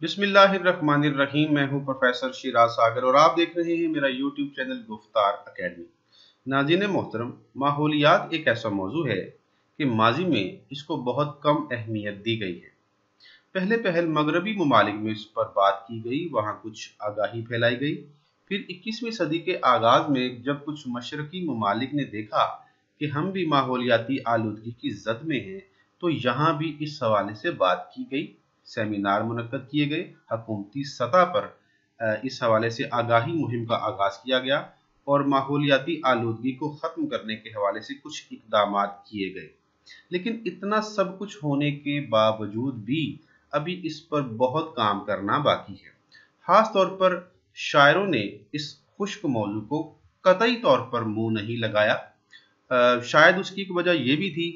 बिस्मिल्लाहिर्रहमानिर्रहीम। मैं हूं प्रोफेसर शिराज सागर और आप देख रहे हैं मेरा यूट्यूब चैनल गुफ्तार अकेडमी। नाज़रीन मोहतरम, माहौलियात एक ऐसा मौजू है कि माजी में इसको बहुत कम अहमियत दी गई है। पहले पहल मगरबी ममालिक में इस पर बात की गई, वहाँ कुछ आगाही फैलाई गई। फिर 21वीं सदी के आगाज़ में जब कुछ मशरकी ममालिक ने देखा कि हम भी माहौलियाती आलूदगी की जद में हैं, तो यहाँ भी इस हवाले से बात की गई, सेमिनार मुनक्कद किए गए, हुकूमती सतह पर इस हवाले से आगाही मुहिम का आगाज़ किया गया और माहौलियाती आलूदगी को ख़त्म करने के हवाले से कुछ इकदाम किए गए। लेकिन इतना सब कुछ होने के बावजूद भी अभी इस पर बहुत काम करना बाकी है। खास तौर पर शायरों ने इस खुश्क मौजू को कतई तौर पर मुंह नहीं लगाया। शायद उसकी एक वजह यह भी थी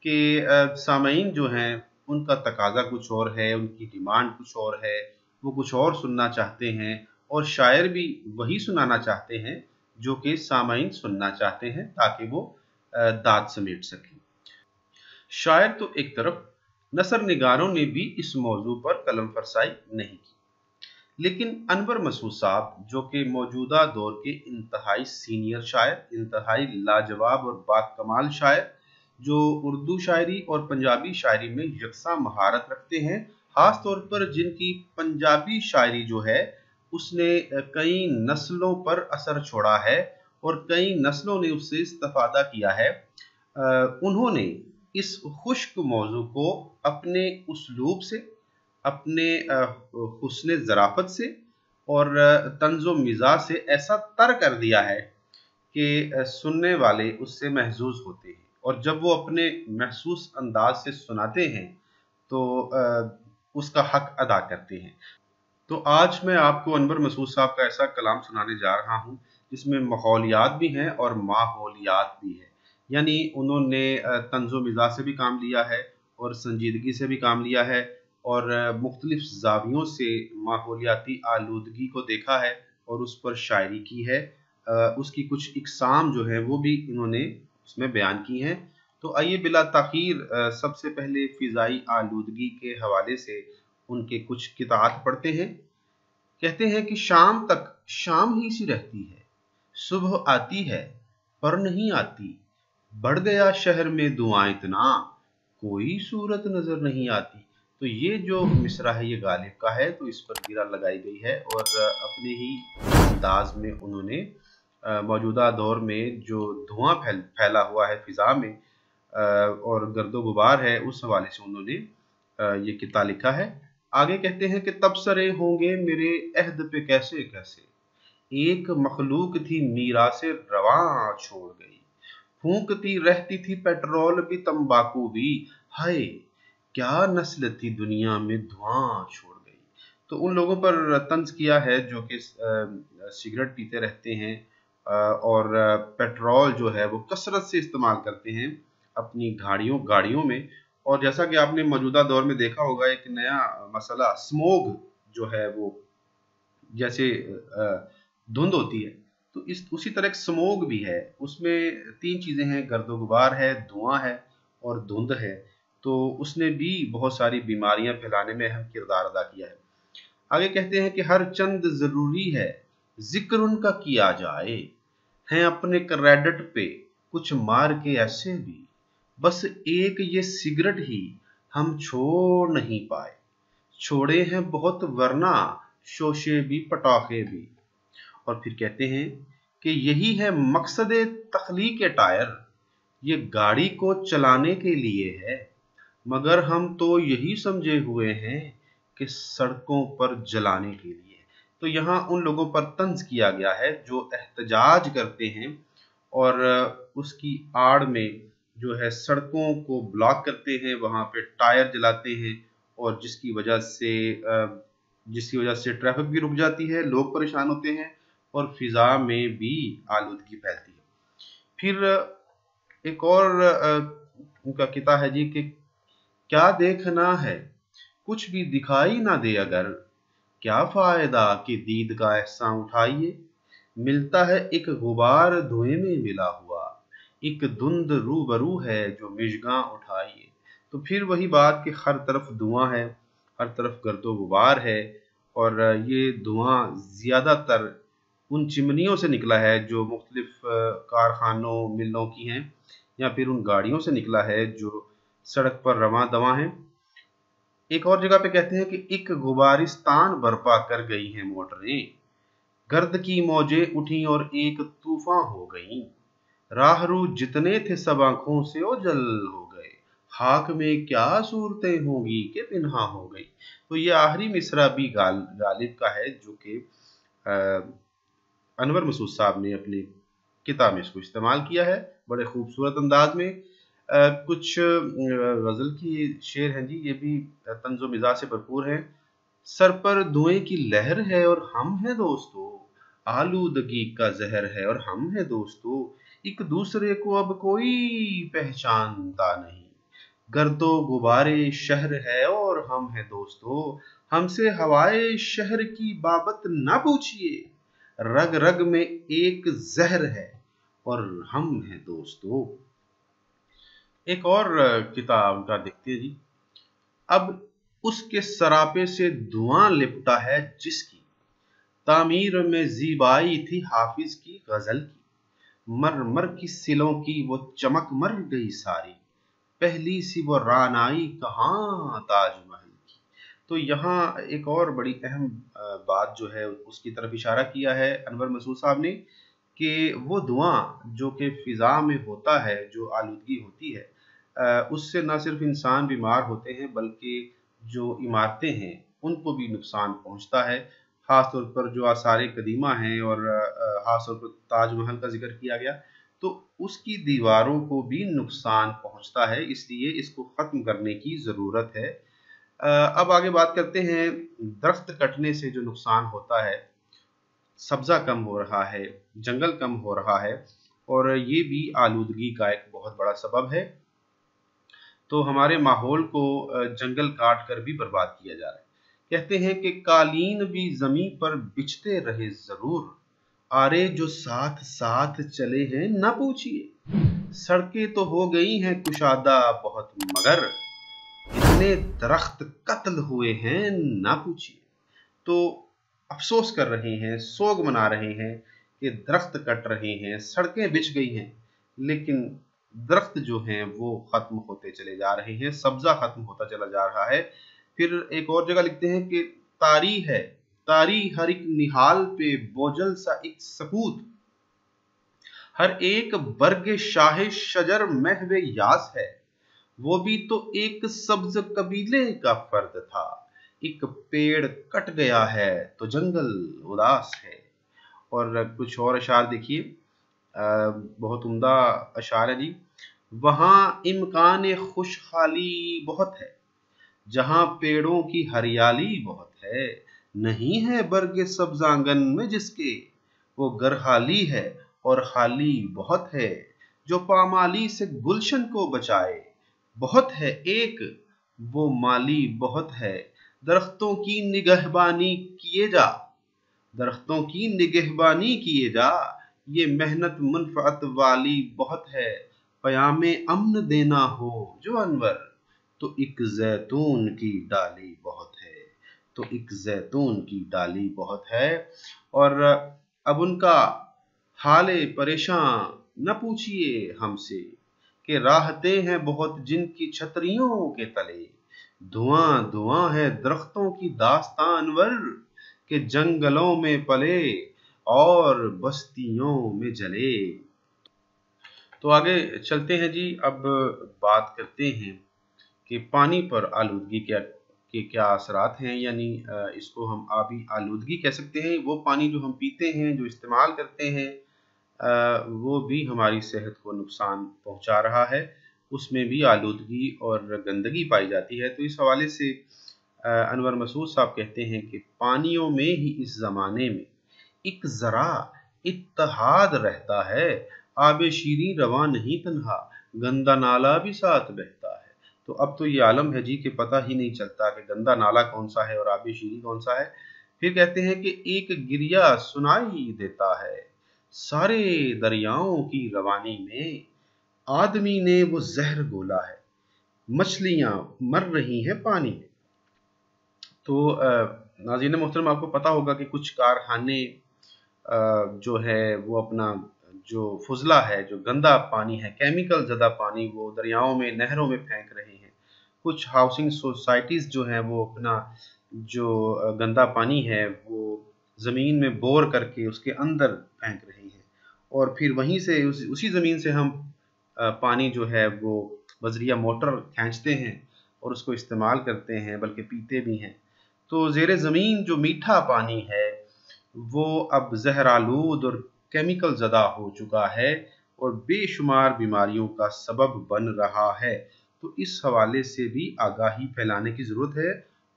कि सामईन जो हैं उनका तकाजा कुछ और है, उनकी डिमांड कुछ और है, वो कुछ और सुनना चाहते हैं और शायर भी वही सुनाना चाहते हैं जो कि सामईन सुनना चाहते हैं, ताकि वो दाद समेट सकें। शायर तो एक तरफ, नसर निगारों ने भी इस मौजू पर कलम फरसाई नहीं की, लेकिन अनवर मसूद साहब जो कि मौजूदा दौर के इंतहाई सीनियर शायर, इंतहाई लाजवाब और बाकमाल शायर, जो उर्दू शायरी और पंजाबी शायरी में यकसा महारत रखते हैं, खास तौर पर जिनकी पंजाबी शायरी जो है उसने कई नस्लों पर असर छोड़ा है और कई नस्लों ने उससे इस्तिफादा किया है, उन्होंने इस खुश्क मौजू को अपने उसलूब से, अपने हुस्न ज़राफ़त से और तंज़ो मिज़ाज से ऐसा तर कर दिया है कि सुनने वाले उससे महजूज होते हैं और जब वो अपने महसूस अंदाज से सुनाते हैं तो उसका हक अदा करते हैं। तो आज मैं आपको अनवर मसूद साहब का ऐसा कलाम सुनाने जा रहा हूँ जिसमें माहौलियात भी हैं और माहौलियात भी है। यानी उन्होंने तंज़ो मिज़ाज से भी काम लिया है और संजीदगी से भी काम लिया है और मुख्तलिफ ज़ावियों से माहौलियाती आलूदगी को देखा है और उस पर शायरी की है। उसकी कुछ इकसाम जो है वो भी इन्होंने उसमें बयान की हैं। तो आइए बिला ताख़ीर सबसे पहले फ़िज़ाई आलूदगी के हवाले से उनके कुछ कितात पढ़ते हैं। कहते हैं कि शाम तक शाम ही सी रहती है, सुबह आती है पर नहीं आती, बढ़ गया शहर में धुआं इतना, कोई सूरत नजर नहीं आती। तो ये जो मिसरा है ये गालिब का है, तो इस पर गिरा लगाई गई है और अपने ही अंदाज में उन्होंने मौजूदा दौर में जो धुआं फैला हुआ है फिजा में और गर्दो गुबार है, उस हवाले से उन्होंने ये किता लिखा है। आगे कहते हैं कि तबसरे होंगे मेरे अहद पे कैसे कैसे, एक मखलूक थी मीरा से रवां छोड़ गई, फूंकती रहती थी पेट्रोल भी तंबाकू भी, हाय क्या नस्ल थी दुनिया में धुआं छोड़ गई। तो उन लोगों पर तंज किया है जो कि सिगरेट पीते रहते हैं और पेट्रोल जो है वो कसरत से इस्तेमाल करते हैं अपनी गाड़ियों में। और जैसा कि आपने मौजूदा दौर में देखा होगा, एक नया मसला स्मोग जो है वो, जैसे धुंध होती है तो इस उसी तरह एक स्मोग भी है, उसमें तीन चीज़ें हैं, गर्दो गुबार है, धुआं है और धुंध है। तो उसने भी बहुत सारी बीमारियां फैलाने में अहम किरदार अदा किया है। आगे कहते हैं कि हर चंद ज़रूरी है जिक्र उनका किया जाए, हैं अपने क्रेडिट पे कुछ मार के ऐसे भी, बस एक ये सिगरेट ही हम छोड़ नहीं पाए, छोड़े हैं बहुत वरना शोशे भी पटाखे भी। और फिर कहते हैं कि यही है मकसद तख्लीक टायर, ये गाड़ी को चलाने के लिए है, मगर हम तो यही समझे हुए हैं कि सड़कों पर जलाने के लिए। तो यहाँ उन लोगों पर तंज किया गया है जो एहतजाज करते हैं और उसकी आड़ में जो है सड़कों को ब्लॉक करते हैं, वहाँ पे टायर जलाते हैं और जिसकी वजह से ट्रैफिक भी रुक जाती है, लोग परेशान होते हैं और फिजा में भी आलूदगी फैलती है। फिर एक और उनका किता है जी कि क्या देखना है कुछ भी दिखाई ना दे अगर, क्या फायदा कि दीद का एहसान उठाइए, मिलता है एक गुबार धुएं में मिला हुआ, एक धुंध रूबरू है जो मिशगां उठाइए। तो फिर वही बात कि हर तरफ धुआं है ہر طرف گرد و غبار ہے، اور یہ دھواں زیادہ تر ان چمنیوں سے نکلا ہے جو مختلف کارخانوں ملوں کی ہیں، یا پھر ان گاڑیوں سے نکلا ہے جو سڑک پر رواں دواں ہیں۔ ایک اور جگہ پہ کہتے ہیں کہ ایک غبارستان برپا کر گئی ہیں موٹریں، گرد کی موجیں اٹھیں اور ایک طوفان ہو گئیں، راہرو جتنے تھے سب آنکھوں سے اوجھل ہو گئے، خاک میں کیا صورتیں ہوں گی کہ پنہاں ہو گئی۔ تو یہ آخری مصرع بھی غالب کا ہے، جو کہ انور مسعود صاحب نے اپنی کتاب میں اس کو استعمال کیا ہے بڑے خوبصورت انداز میں۔ کچھ غزل کی شعر ہیں جی، یہ بھی طنز و مزاح سے بھرپور ہیں۔ سر پر دھوئیں کی لہر ہے اور ہم ہیں دوستو، آلودگی کا زہر ہے اور ہم ہیں دوستو، ایک دوسرے کو اب کوئی پہچانتا نہیں، گرد و غبارے شہر ہے اور ہم ہیں دوستو، ہم سے ہوائے شہر کی بابت نہ پوچھئے، رگ رگ میں ایک زہر ہے اور ہم ہیں دوستو۔ ایک اور کتاب کا دیکھتے ہیں جی۔ اب اس کے سراپے سے دھواں لپٹا ہے جس کی تعمیر میں زیبائی تھی حافظ کی غزل کی، مر مر کی سلوں کی وہ چمک مر گئی ساری، پہلی سی وہ رانائی کہاں تاج محل کی۔ تو یہاں ایک اور بڑی اہم بات جو ہے اس کی طرف اشارہ کیا ہے انور مسعود صاحب نے، کہ وہ دھواں جو کہ فضا میں ہوتا ہے، جو آلودگی ہوتی ہے، اس سے نہ صرف انسان بیمار ہوتے ہیں بلکہ جو عمارتیں ہیں ان کو بھی نقصان پہنچتا ہے، خاص طور پر جو آثار قدیمہ ہیں، اور خاص طور پر تاج محل کا ذکر کیا گیا تو اس کی دیواروں کو بھی نقصان پہنچتا ہے، اس لیے اس کو ختم کرنے کی ضرورت ہے۔ اب آگے بات کرتے ہیں، درخت کٹنے سے جو نقصان ہوتا ہے، سبزہ کم ہو رہا ہے، جنگل کم ہو رہا ہے، اور یہ بھی آلودگی کا ایک بہت بڑا سبب ہے۔ تو ہمارے ماحول کو جنگل کاٹ کر بھی برباد کیا جا رہا ہے۔ کہتے ہیں کہ قالین بھی زمین پر بچھتے رہے ضرور، آرے جو ساتھ ساتھ چلے ہیں نہ پوچھئے، سڑکیں تو ہو گئی ہیں کشادہ بہت مگر، اتنے درخت قتل ہوئے ہیں نہ پوچھئے۔ تو افسوس کر رہے ہیں، سوگ منا رہے ہیں کہ درخت کٹ رہے ہیں، سڑکیں بچھ گئی ہیں، لیکن درخت جو ہیں وہ ختم ہوتے چلے جا رہے ہیں، سبزہ ختم ہوتا چلا جا رہا ہے۔ پھر ایک اور جگہ لکھتے ہیں کہ طاری ہے، طاری ہر ایک نہال پہ بوجھل سا ایک سکوت، ہر ایک برگ شاہ شجر محو یاس ہے، وہ بھی تو ایک سبز قبیلے کا فرد تھا، ایک پیڑ کٹ گیا ہے تو جنگل اداس ہے۔ اور کچھ اور اشعار دیکھیے، بہت عمدہ اشعار ہے جی۔ وہاں امکان خوشحالی بہت ہے، جہاں پیڑوں کی ہریالی بہت ہے، نہیں ہے برگ سبز آنگن میں جس کے، وہ گر خالی ہے اور خالی بہت ہے، جو پامالی سے گلشن کو بچائے، بہت ہے ایک وہ مالی بہت ہے، درختوں کی نگہبانی کیے جا، درختوں کی نگہبانی کیے جا، یہ محنت منفعت والی بہت ہے، پیام امن دینا ہو جو انور، تو ایک زیتون کی ڈالی بہت ہے، تو ایک زیتون کی ڈالی بہت ہے۔ اور اب ان کا حال پریشاں نہ پوچھئے ہم سے، کہ راحتیں ہیں بہت جن کی چھتریوں کے تلے، دھواں دھواں ہے درختوں کی داستان انور، کہ جنگلوں میں پلے اور بستیوں میں جلے۔ تو آگے چلتے ہیں جی، اب بات کرتے ہیں کہ پانی پر آلودگی کے کیا اثرات ہیں، یعنی اس کو ہم آبی آلودگی کہہ سکتے ہیں۔ وہ پانی جو ہم پیتے ہیں، جو استعمال کرتے ہیں، وہ بھی ہماری صحت کو نقصان پہنچا رہا ہے، اس میں بھی آلودگی اور گندگی پائی جاتی ہے۔ تو اس حوالے سے انور مسعود صاحب کہتے ہیں کہ پانیوں میں ہی اس زمانے میں ایک ذرا اتحاد رہتا ہے، آب شیریں رواں نہیں تنہا، گندا نالا بھی ساتھ بہتا ہے۔ تو اب تو یہ عالم ہے جی کہ پتہ ہی نہیں چلتا کہ گندا نالا کون سا ہے اور آب شیریں کون سا ہے۔ پھر کہتے ہیں کہ ایک گریا سنائی دیتا ہے سارے دریاؤں کی روانی میں، آدمی نے وہ زہر گھولا ہے، مچھلیاں مر رہی ہیں پانی میں۔ تو नाज़रीन मोहतरम आपको पता होगा कि कुछ कारखाने जो है वो अपना जो फुजला है, जो गंदा पानी है, केमिकल ज़दा पानी वो दरियाओं में, नहरों में फेंक रहे हैं। कुछ हाउसिंग सोसाइटीज़ जो हैं वो अपना जो गंदा पानी है वो ज़मीन में बोर करके उसके अंदर फेंक रही हैं, और फिर वहीं से उसी ज़मीन से हम पानी जो है वो बजरिया मोटर खींचते हैं और उसको इस्तेमाल करते हैं, बल्कि पीते भी हैं। तो ज़ेरे ज़मीन जो मीठा पानी है वो अब ज़हरालूद और केमिकल ज़दा हो चुका है और बेशुमार बीमारियों का सबब बन रहा है। तो इस हवाले से भी आगाही फैलाने की ज़रूरत है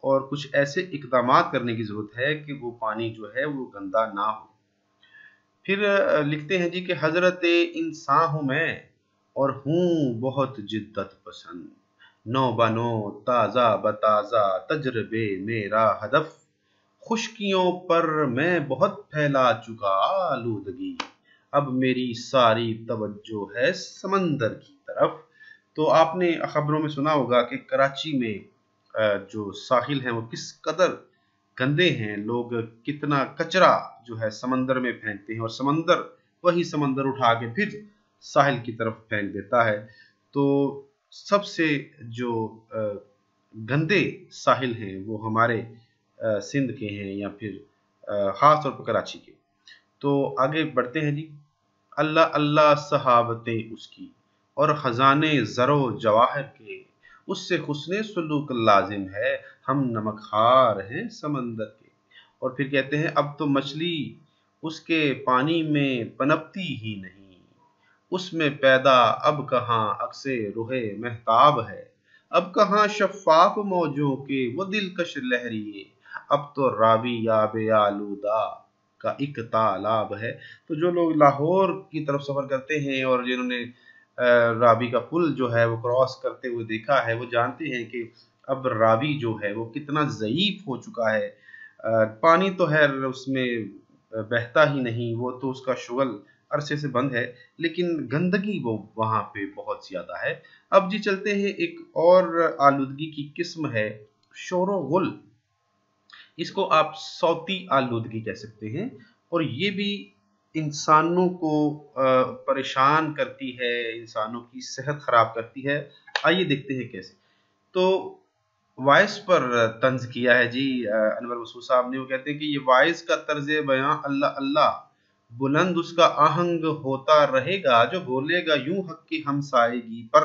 और कुछ ऐसे इक़दामात करने की ज़रूरत है कि वो पानी जो है वो गंदा ना हो। फिर लिखते हैं जी कि हज़रत इंसान हूँ मैं और हूँ बहुत जिद्दत पसंद, नौ बनो ताज़ा बताज़ा तजर्बे मेरा हदफ, खुशकियों पर मैं बहुत फैला चुका आलूदगी, अब मेरी सारी तवज्जो है समंदर की तरफ। तो आपने खबरों में सुना होगा कि कराची में जो साहिल हैं वो किस कदर गंदे हैं, लोग कितना कचरा जो है समंदर में फेंकते हैं और समंदर वही समंदर उठा के फिर साहिल की तरफ फेंक देता है। तो सबसे जो गंदे साहिल हैं वो हमारे सिंध के हैं या फिर ख़ास तौर पर कराची के। तो आगे बढ़ते हैं जी। अल्लाह अल्लाह सहाबतें उसकी और ख़ज़ाने ज़रो जवाहिर के, उससे हुस्ने सुलूक लाजिम है, हम नमकखार हैं समंदर के। और फिर कहते हैं अब तो मछली उसके पानी में पनपती ही नहीं, उसमें पैदा अब कहाँ अक्से रुहे महताब है, अब कहाँ शफ़ाफ़ मौजों के वो दिलकश लहरिए, अब तो रावी याब आलूदा का एक तालाब है। तो जो लोग लाहौर की तरफ सफ़र करते हैं और जिन्होंने रावी का पुल जो है वो क्रॉस करते हुए देखा है, वो जानते हैं कि अब रावी जो है वो कितना ज़ईफ़ हो चुका है। पानी तो है उसमें बहता ही नहीं, वो तो उसका शुगल अरसे से बंद है, लेकिन गंदगी वो वहाँ पे बहुत ज़्यादा है। अब जी चलते हैं, एक और आलूदगी की किस्म है शोर-ओ-गुल। इसको आप सौती आलूदगी कह सकते हैं और ये भी इंसानों को परेशान करती है, इंसानों की सेहत ख़राब करती है। आइए देखते हैं कैसे। तो वॉइस पर तंज़ किया है जी अनवर मसूद साहब ने। वो कहते हैं कि ये वॉइस का तर्ज़ बयां अल्लाह अल्लाह, बुलंद उसका आहंग होता रहेगा, जो बोलेगा यूं हक की हमसायगी पर,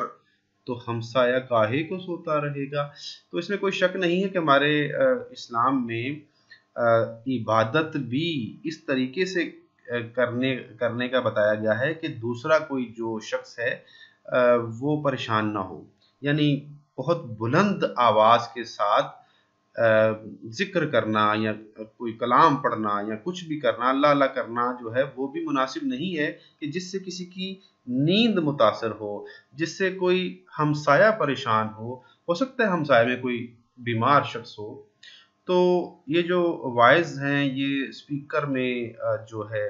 तो हमसाया काहे को सोता रहेगा। तो इसमें कोई शक नहीं है कि हमारे इस्लाम में इबादत भी इस तरीके से करने करने का बताया गया है कि दूसरा कोई जो शख्स है वो परेशान ना हो, यानी बहुत बुलंद आवाज़ के साथ ज़िक्र करना या कोई कलाम पढ़ना या कुछ भी करना, अल्लाह अल्लाह करना जो है वो भी मुनासिब नहीं है कि जिससे किसी की नींद मुतासर हो, जिससे कोई हमसाया परेशान हो सकता है हमसाये में कोई बीमार शख्स हो। तो ये जो वाइज़ हैं ये स्पीकर में जो है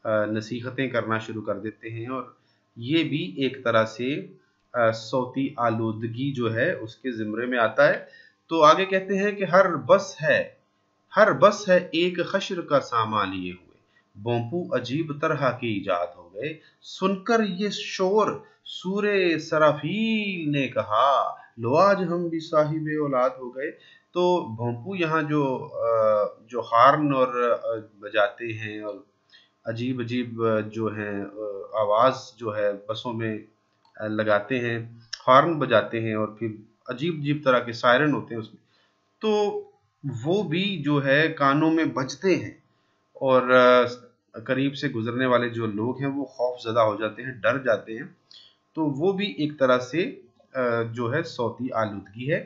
नसीहतें करना शुरू कर देते हैं और ये भी एक तरह से सौती आलूदगी जो है उसके ज़िम्रे में आता है। तो आगे कहते हैं कि हर बस है एक खश्र का सामान लिए हुए, बोंपू अजीब तरह की ईजाद हो गए, सुनकर ये शोर सूरे सराफील ने कहा, लो आज हम भी साहिबे औलाद हो गए। तो भोंपू यहाँ जो हार्न और बजाते हैं और अजीब अजीब जो हैं आवाज़ जो है बसों में लगाते हैं, हॉर्न बजाते हैं और फिर अजीब अजीब तरह के सायरन होते हैं उसमें, तो वो भी जो है कानों में बजते हैं और करीब से गुजरने वाले जो लोग हैं वो खौफज़दा हो जाते हैं, डर जाते हैं। तो वो भी एक तरह से जो है सौती आलूदगी है।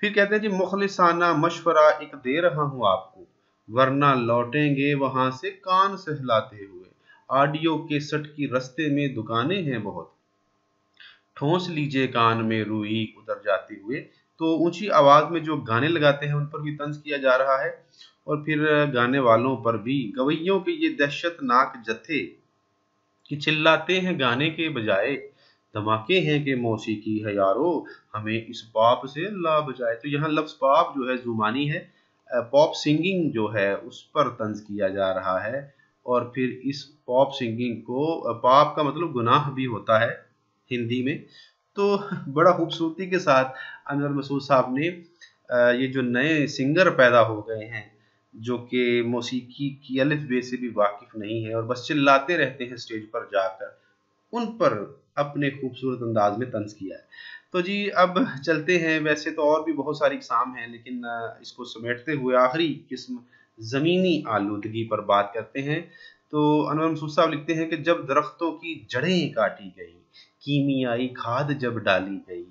फिर कहते हैं जी मुखलिसाना मशवरा एक दे रहा हूँ आपको, वरना लौटेंगे वहां से कान सहलाते हुए, ऑडियो केसट की रस्ते में दुकानें हैं बहुत, ठोंस लीजिए कान में रुई उतर जाते हुए। तो ऊंची आवाज में जो गाने लगाते हैं उन पर भी तंज किया जा रहा है और फिर गाने वालों पर भी। गवैयों के ये दहशतनाक जत्थे कि चिल्लाते हैं गाने के बजाय, धमाके हैं कि मौसीकी है यारो, हमें इस पॉप से ला बजाए। तो यहाँ लफ्ज़ पॉप जो है ज़ुमानी है, पॉप सिंगिंग जो है उस पर तंज किया जा रहा है। और फिर इस पॉप सिंगिंग को, पॉप का मतलब गुनाह भी होता है हिंदी में। तो बड़ा खूबसूरती के साथ अनवर मसूद साहब ने ये जो नए सिंगर पैदा हो गए हैं जो कि मौसीकी की अलिफ बे से भी वाकिफ नहीं है और बस चिल्लाते रहते हैं स्टेज पर जाकर, उन पर अपने खूबसूरत अंदाज में तंज किया है। तो जी अब चलते हैं, वैसे तो और भी बहुत सारी इकसाम हैं लेकिन इसको समेटते हुए आखिरी किस्म ज़मीनी आलूदगी पर बात करते हैं। तो अनवर मसूद साहब लिखते हैं कि जब दरख्तों की जड़ें काटी गई, कीमियाई खाद जब डाली गई,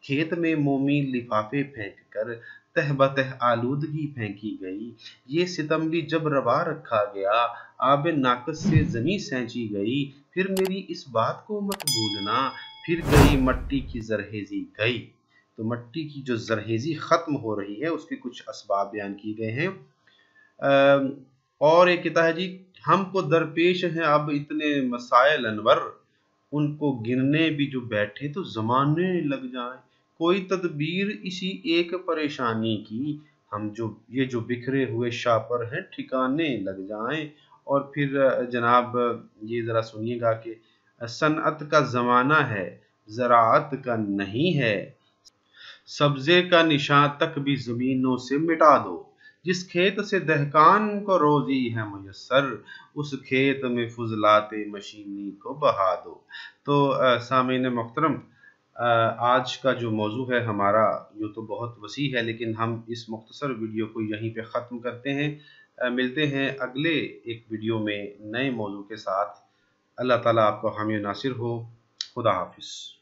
खेत में मोमी लिफाफे फेंक कर तह बतह आलूदगी फेंकी गई, ये सितम भी जब रवा रखा गया, आब नाकस से ज़मीं सैंची गई, फिर मेरी इस बात को मत भूलना, फिर गई मट्टी की जरहेज़ी गई। तो मट्टी की जो जरहेज़ी ख़त्म हो रही है उसके कुछ असबाब बयान किए गए हैं। और एक कहता है जी, हमको दरपेश हैं अब इतने मसाइल अनवर, उनको गिनने भी जो बैठे तो ज़माने लग जाएं, कोई तदबीर इसी एक परेशानी की, हम जो ये जो बिखरे हुए शापर हैं ठिकाने लग जाएं। और फिर जनाब ये ज़रा सुनिएगा कि सनअत का ज़माना है, ज़राअत का नहीं है, सब्ज़े का निशान तक भी ज़मीनों से मिटा दो, जिस खेत से दहकान को रोज़ी है मुयस्सर, उस खेत में फुज़लाते मशीनी को बहा दो। तो सामीन मोहतरम, आज का जो मौजू है हमारा यूँ तो बहुत वसी है लेकिन हम इस मुख्तसर वीडियो को यहीं पे ख़त्म करते हैं। मिलते हैं अगले एक वीडियो में नए मौजू के साथ। अल्लाह ताला आपका हामी नासिर हो। खुदा हाफिज़।